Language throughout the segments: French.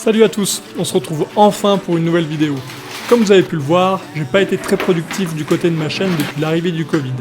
Salut à tous, on se retrouve enfin pour une nouvelle vidéo. Comme vous avez pu le voir, j'ai pas été très productif du côté de ma chaîne depuis l'arrivée du Covid.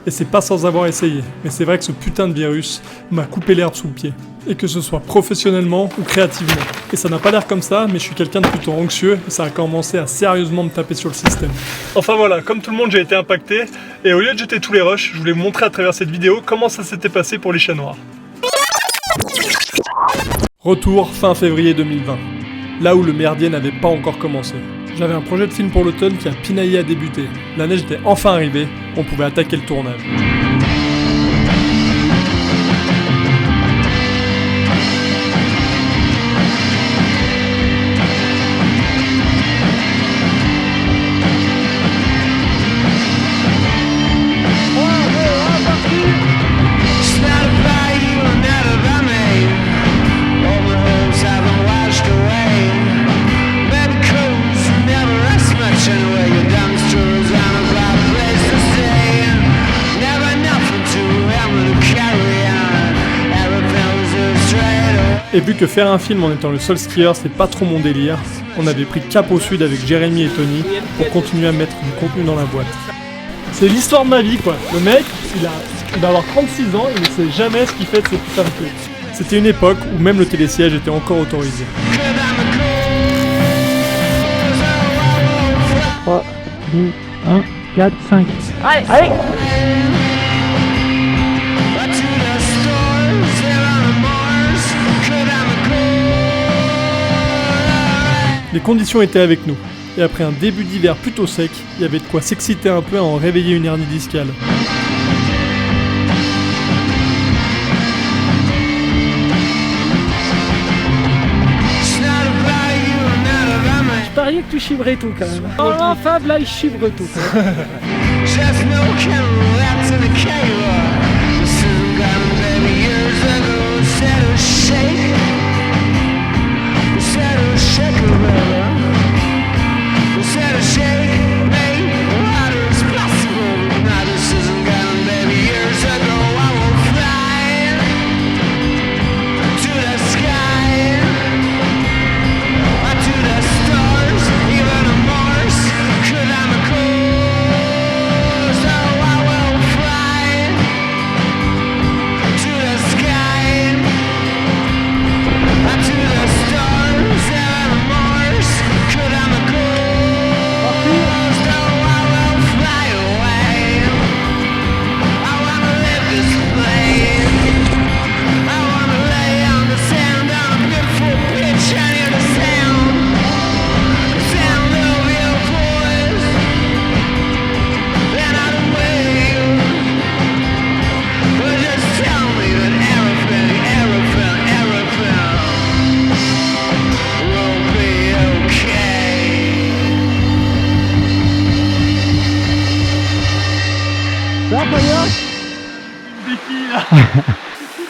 Et c'est pas sans avoir essayé, mais c'est vrai que ce putain de virus m'a coupé l'herbe sous le pied. Et que ce soit professionnellement ou créativement. Et ça n'a pas l'air comme ça, mais je suis quelqu'un de plutôt anxieux et ça a commencé à sérieusement me taper sur le système. Enfin voilà, comme tout le monde j'ai été impacté, et au lieu de jeter tous les rushs, je voulais vous montrer à travers cette vidéo comment ça s'était passé pour les chats noirs. Retour fin février 2020, là où le merdier n'avait pas encore commencé. J'avais un projet de film pour l'automne qui a pinaillé à débuter. La neige était enfin arrivée, on pouvait attaquer le tournage. Et vu que faire un film en étant le seul skieur c'est pas trop mon délire, on avait pris cap au sud avec Jérémy et Tony pour continuer à mettre du contenu dans la boîte. C'est l'histoire de ma vie quoi, le mec il va avoir 36 ans et il ne sait jamais ce qu'il fait de ses putains de queues. C'était une époque où même le télésiège était encore autorisé. 3, 2, 1, 4, 5. Allez, allez! Les conditions étaient avec nous, et après un début d'hiver plutôt sec, il y avait de quoi s'exciter un peu à en réveiller une hernie discale. Je pariais que tu chiverais tout quand même. Oh, Fab là il chivre tout.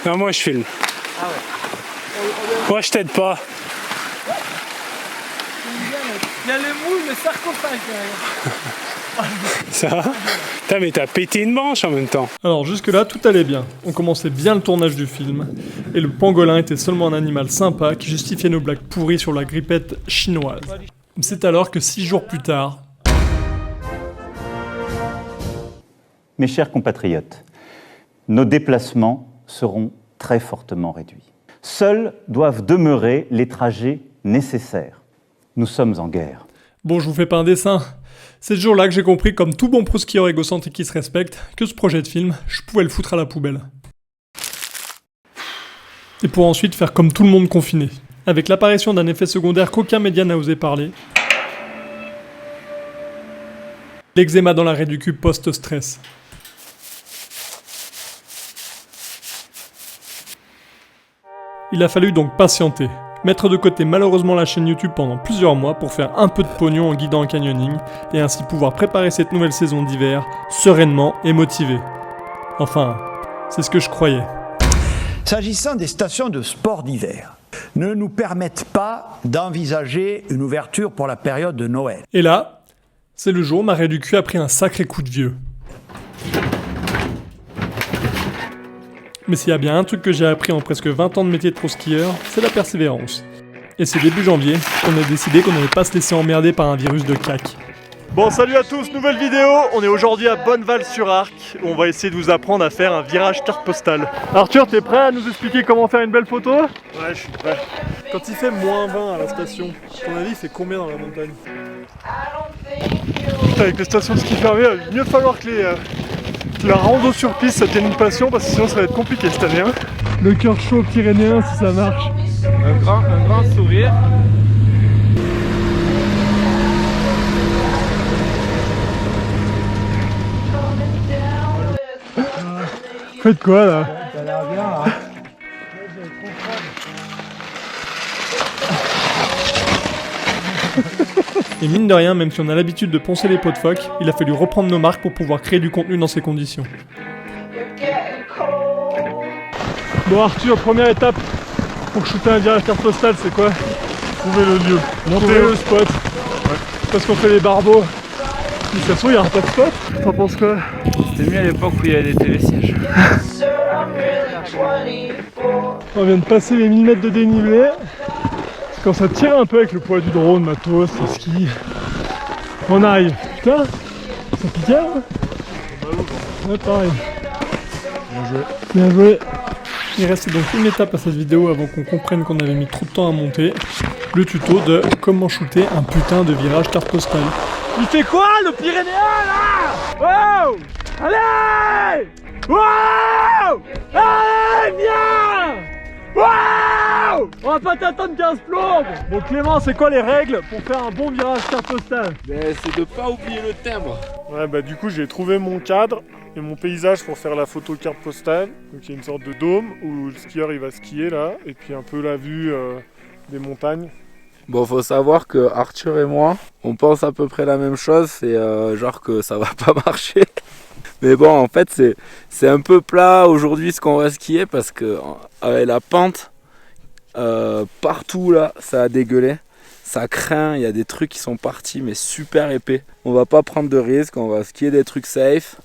Non, moi je filme. Ah ouais. Moi je t'aide pas. Il y a le moule, le sarcophage derrière. Ça va? Putain, mais t'as pété une branche en même temps. Alors jusque là tout allait bien, on commençait bien le tournage du film, et le pangolin était seulement un animal sympa qui justifiait nos blagues pourries sur la grippette chinoise. C'est alors que 6 jours plus tard... Mes chers compatriotes, nos déplacements seront très fortement réduits. Seuls doivent demeurer les trajets nécessaires. Nous sommes en guerre. Bon, je vous fais pas un dessin. C'est ce jour-là que j'ai compris, comme tout bon pro-skieur égocentrique qui se respecte, que ce projet de film, je pouvais le foutre à la poubelle. Et pour ensuite faire comme tout le monde confiné, avec l'apparition d'un effet secondaire qu'aucun média n'a osé parler. L'eczéma dans l'arrêt du cul post-stress. Il a fallu donc patienter, mettre de côté malheureusement la chaîne YouTube pendant plusieurs mois pour faire un peu de pognon en guidant un canyoning, et ainsi pouvoir préparer cette nouvelle saison d'hiver sereinement et motivé. Enfin, c'est ce que je croyais. S'agissant des stations de sport d'hiver, ne nous permettent pas d'envisager une ouverture pour la période de Noël. Et là, c'est le jour où ma raie du cul a pris un sacré coup de vieux. Mais s'il y a bien un truc que j'ai appris en presque 20 ans de métier de pro skieur, c'est la persévérance. Et c'est début janvier qu'on a décidé qu'on n'allait pas se laisser emmerder par un virus de cac. Bon, salut à tous, nouvelle vidéo. On est aujourd'hui à Bonneval-sur-Arc où on va essayer de vous apprendre à faire un virage carte postale. Arthur, t'es prêt à nous expliquer comment faire une belle photo? Ouais, je suis prêt. Quand il fait moins 20 à la station, à ton avis, c'est combien dans la montagne? Avec les stations de ski fermées, il va mieux falloir que la rando sur piste ça devienne une passion parce que sinon ça va être compliqué cette année. Hein. Le cœur chaud pyrénéen si ça marche. Un grand sourire. Faites quoi là? Ça a l'air bien là. Et mine de rien, même si on a l'habitude de poncer les pots de phoque, il a fallu reprendre nos marques pour pouvoir créer du contenu dans ces conditions. Bon Arthur, première étape pour shooter un virage carte postale, c'est quoi? Trouver le lieu, monter le spot. Ouais. Parce qu'on fait les barbeaux. De toute façon, il n'y aura pas de spot. T'en penses quoi? C'était mieux à l'époque où il y avait des télésièges. On vient de passer les 1000 mètres de dénivelé. Quand ça tire un peu avec le poids du drone, matos, les skis. On arrive. Putain, ça piquait hein? Ouais, pareil. Bien joué. Bien joué. Il restait donc une étape à cette vidéo avant qu'on comprenne qu'on avait mis trop de temps à monter. Le tuto de comment shooter un putain de virage carte postale. Il fait quoi le Pyrénéen là? Wow! Allez! Wow! Allez, viens! Wow! On va pas t'attendre 15 plombes! Bon Clément, c'est quoi les règles pour faire un bon virage carte postale? C'est de pas oublier le timbre. Ouais, bah du coup j'ai trouvé mon cadre et mon paysage pour faire la photo carte postale. Donc il y a une sorte de dôme où le skieur il va skier là, et puis un peu la vue des montagnes. Bon, faut savoir que Arthur et moi, on pense à peu près la même chose, c'est genre que ça va pas marcher. Mais bon, en fait, c'est un peu plat aujourd'hui ce qu'on va skier parce que avec la pente, partout là, ça a dégueulé. Ça craint, il y a des trucs qui sont partis, mais super épais. On va pas prendre de risques, on va skier des trucs safe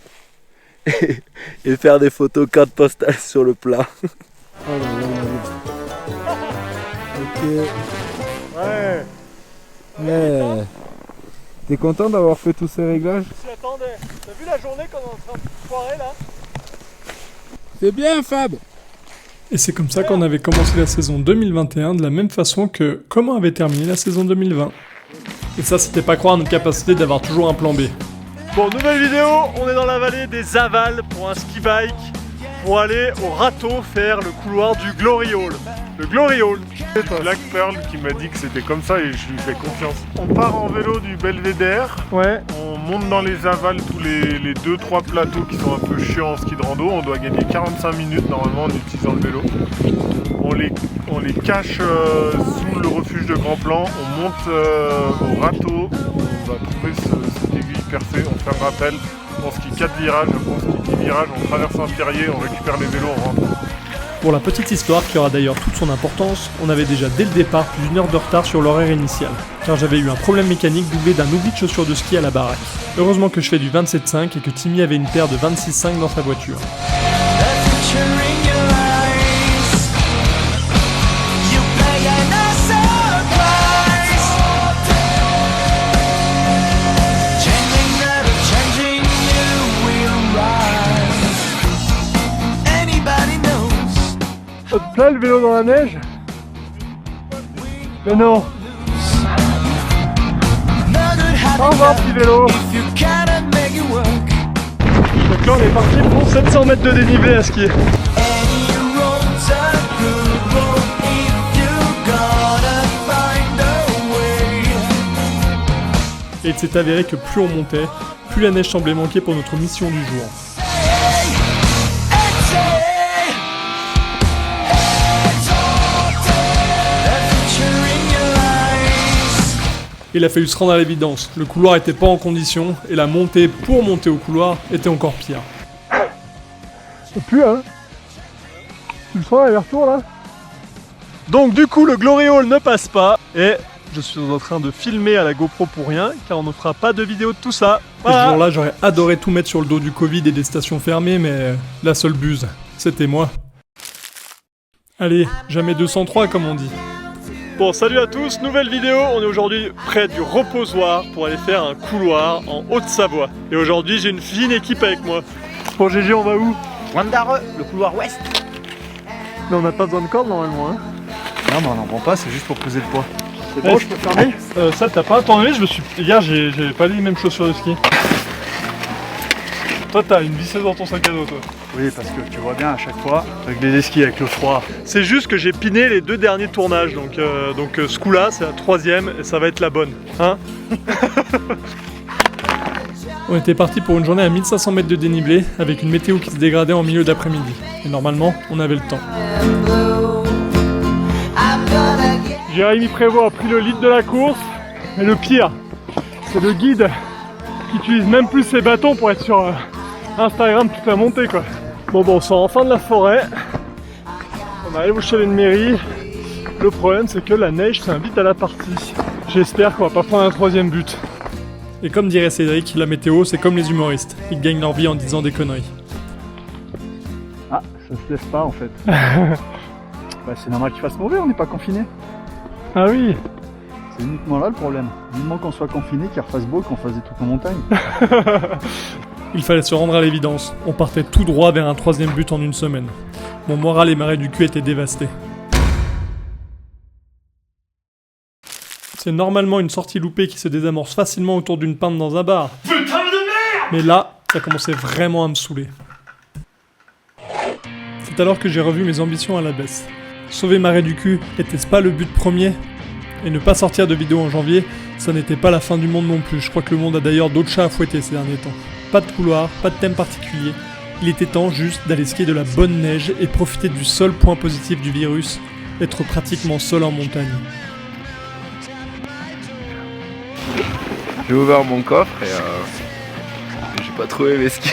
et faire des photos carte postale sur le plat. Ok. Ouais! Yeah. T'es content d'avoir fait tous ces réglages? Je m'y attendais. T'as vu la journée qu'on est en train de foirer là? C'est bien Fab! Et c'est comme ça qu'on avait commencé la saison 2021 de la même façon que comment avait terminé la saison 2020. Et ça, c'était pas croire à notre capacité d'avoir toujours un plan B. Bon, nouvelle vidéo, on est dans la vallée des Avals pour un ski bike pour aller au râteau faire le couloir du Glory Hall. Le Glory Hall. C'est Black Pearl qui m'a dit que c'était comme ça et je lui fais confiance. On part en vélo du Belvédère, Ouais. on monte dans les avals tous les 2-3 plateaux qui sont un peu chiants en ski de rando. On doit gagner 45 minutes normalement en utilisant le vélo. On les cache sous le refuge de Grand Plan, on monte au râteau, on va trouver cette aiguille percée, on fait un rappel, on skie 4 virages, on skie 10 virages, on traverse un pierrier, on récupère les vélos, on rentre. Pour la petite histoire, qui aura d'ailleurs toute son importance, on avait déjà dès le départ plus d'1 heure de retard sur l'horaire initial, car j'avais eu un problème mécanique doublé d'un oubli de chaussures de ski à la baraque. Heureusement que je fais du 27,5 et que Timmy avait une paire de 26,5 dans sa voiture. Ça te plaît le vélo dans la neige? Mais non! Au revoir petit vélo! Donc là on est parti pour 700 mètres de dénivelé à skier. Et il s'est avéré que plus on montait, plus la neige semblait manquer pour notre mission du jour. Il a fallu se rendre à l'évidence, le couloir était pas en condition, et la montée pour monter au couloir était encore pire. Ça pue hein? Tu le sens l'aller-retour là? Donc du coup le Glory Hall ne passe pas, et je suis en train de filmer à la GoPro pour rien, car on ne fera pas de vidéo de tout ça. Voilà. Et ce jour-là j'aurais adoré tout mettre sur le dos du Covid et des stations fermées, mais la seule buse, c'était moi. Allez, jamais 203 comme on dit. Bon, salut à tous, nouvelle vidéo. On est aujourd'hui près du reposoir pour aller faire un couloir en Haute-Savoie. Et aujourd'hui, j'ai une fine équipe avec moi. Bon, GG, on va où? Wandare, le couloir ouest. Mais on n'a pas besoin de corde normalement. Hein. Non, mais on n'en prend pas, c'est juste pour peser le poids. C'est bon, je peux fermer? Ça, t'as pas entendu? Hier, j'avais pas les mêmes chaussures de ski. Toi, t'as une visseuse dans ton sac à dos, toi. Oui, parce que tu vois bien à chaque fois, avec les skis, avec le froid. C'est juste que j'ai piné les 2 derniers tournages, donc ce coup-là, c'est la 3e et ça va être la bonne, hein. On était parti pour une journée à 1500 mètres de dénivelé, avec une météo qui se dégradait en milieu d'après-midi. Et normalement, on avait le temps. Jérémy Prévost a pris le lead de la course, mais le pire, c'est le guide qui utilise même plus ses bâtons pour être sur Instagram toute la montée, quoi. Bon, on sort enfin de la forêt. On arrive au chalet de mairie. Le problème, c'est que la neige s'invite à la partie. J'espère qu'on va pas prendre un 3e but. Et comme dirait Cédric, la météo, c'est comme les humoristes. Ils gagnent leur vie en disant des conneries. Ah, ça se lève pas en fait. Bah, c'est normal qu'il fasse mauvais, on n'est pas confiné. Ah oui. C'est uniquement là le problème. Vivement qu'on soit confiné, qu'il refasse beau, qu'on fasse des trucs en montagne. Il fallait se rendre à l'évidence. On partait tout droit vers un 3e but en une semaine. Mon moral et ma raie du cul étaient dévastés. C'est normalement une sortie loupée qui se désamorce facilement autour d'une pinte dans un bar. Putain de merde! Mais là, ça commençait vraiment à me saouler. C'est alors que j'ai revu mes ambitions à la baisse. Sauver ma raie du cul, était-ce pas le but premier? Et ne pas sortir de vidéo en janvier, ça n'était pas la fin du monde non plus. Je crois que le monde a d'ailleurs d'autres chats à fouetter ces derniers temps. Pas de couloir, pas de thème particulier. Il était temps juste d'aller skier de la bonne neige et profiter du seul point positif du virus, être pratiquement seul en montagne. J'ai ouvert mon coffre et j'ai pas trouvé mes skis.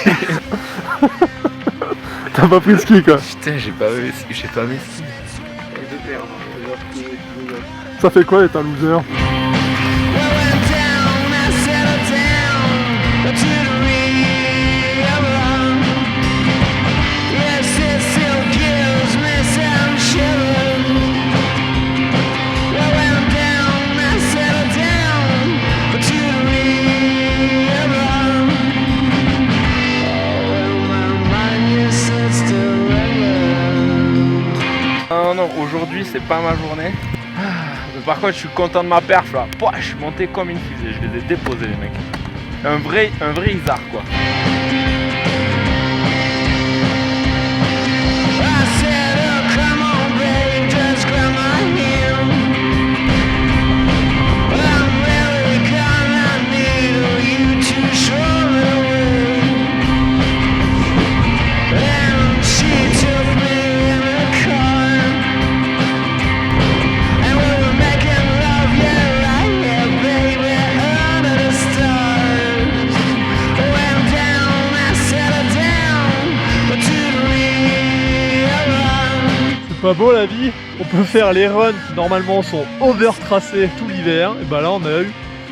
T'as pas pris de ski, quoi? Putain, j'ai pas mes skis. Ça fait quoi d'être un loser? Non, aujourd'hui c'est pas ma journée. Mais par contre, je suis content de ma perf là. Pouah, je suis monté comme une fusée, je les ai déposés les mecs. Un vrai isard quoi. Pas beau la vie, on peut faire les runs qui normalement sont over-tracés tout l'hiver, et bah là on a eu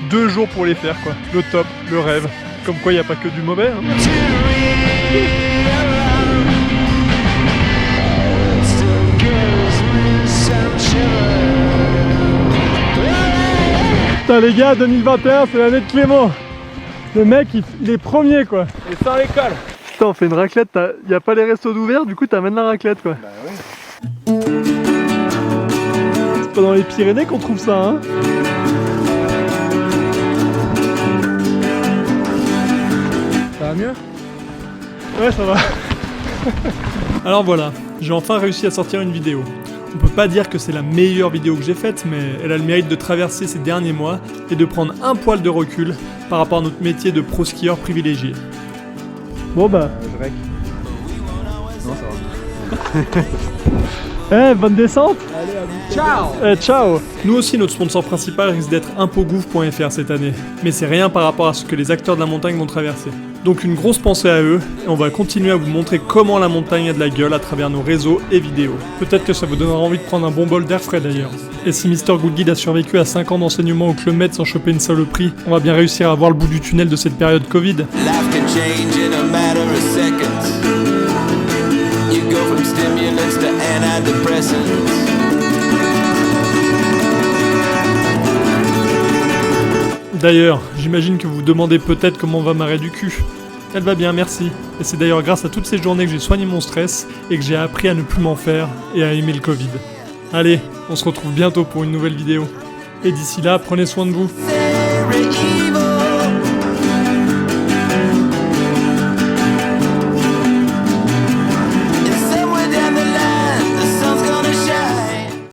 2 jours pour les faire quoi. Le top, le rêve, comme quoi il n'y a pas que du mauvais. Hein. Putain les gars, 2021 c'est l'année de Clément. Le mec il est premier quoi. Et sans l'école. Putain on fait une raclette, il n'y a pas les restos d'ouvert, du coup t'amènes la raclette quoi. Bah oui. C'est pas dans les Pyrénées qu'on trouve ça, hein? Ça va mieux? Ouais, ça va. Alors voilà, j'ai enfin réussi à sortir une vidéo. On peut pas dire que c'est la meilleure vidéo que j'ai faite, mais elle a le mérite de traverser ces derniers mois et de prendre un poil de recul par rapport à notre métier de pro skieur privilégié. Bon bah... Je rec. Non, ça va. Eh, bonne descente! Allez, à vous. Ciao! Ciao! Nous aussi, notre sponsor principal risque d'être impogouv.fr cette année. Mais c'est rien par rapport à ce que les acteurs de la montagne vont traverser. Donc une grosse pensée à eux, et on va continuer à vous montrer comment la montagne a de la gueule à travers nos réseaux et vidéos. Peut-être que ça vous donnera envie de prendre un bon bol d'air frais d'ailleurs. Et si Mr Good Guide a survécu à 5 ans d'enseignement au Club Med sans choper une saloperie, on va bien réussir à voir le bout du tunnel de cette période Covid. Life can change in a matter of seconds. You go from stimulants to antidepressants. D'ailleurs, j'imagine que vous vous demandez peut-être comment va ma raie du cul. Elle va bien, merci. Et c'est d'ailleurs grâce à toutes ces journées que j'ai soigné mon stress et que j'ai appris à ne plus m'en faire et à aimer le Covid. Allez, on se retrouve bientôt pour une nouvelle vidéo. Et d'ici là, prenez soin de vous.